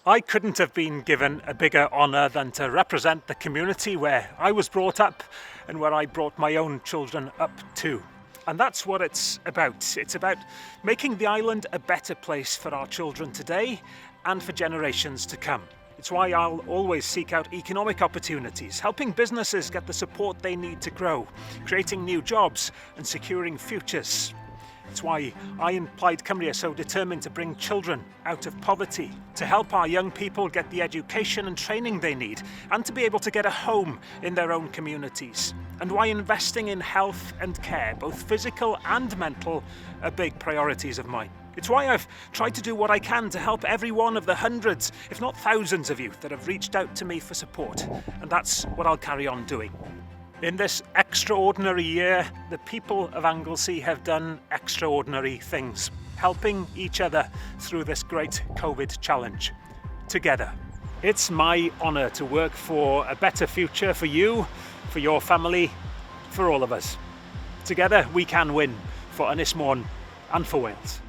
I couldn't have been given a bigger honour than to represent the community where I was brought up and where I brought my own children up too. And that's what it's about. It's about making the island a better place for our children today and for generations to come. It's why I'll always seek out economic opportunities, helping businesses get the support they need to grow, creating new jobs and securing futures. It's why I and Plaid Cymru are so determined to bring children out of poverty, to help our young people get the education and training they need, and to be able to get a home in their own communities. And why investing in health and care, both physical and mental, are big priorities of mine. It's why I've tried to do what I can to help every one of the hundreds, if not thousands of you that have reached out to me for support. And that's what I'll carry on doing. In this extraordinary year, the people of Anglesey have done extraordinary things, helping each other through this great COVID challenge, together. It's my honour to work for a better future for you, for your family, for all of us. Together we can win for Ynys Môn and for Wales.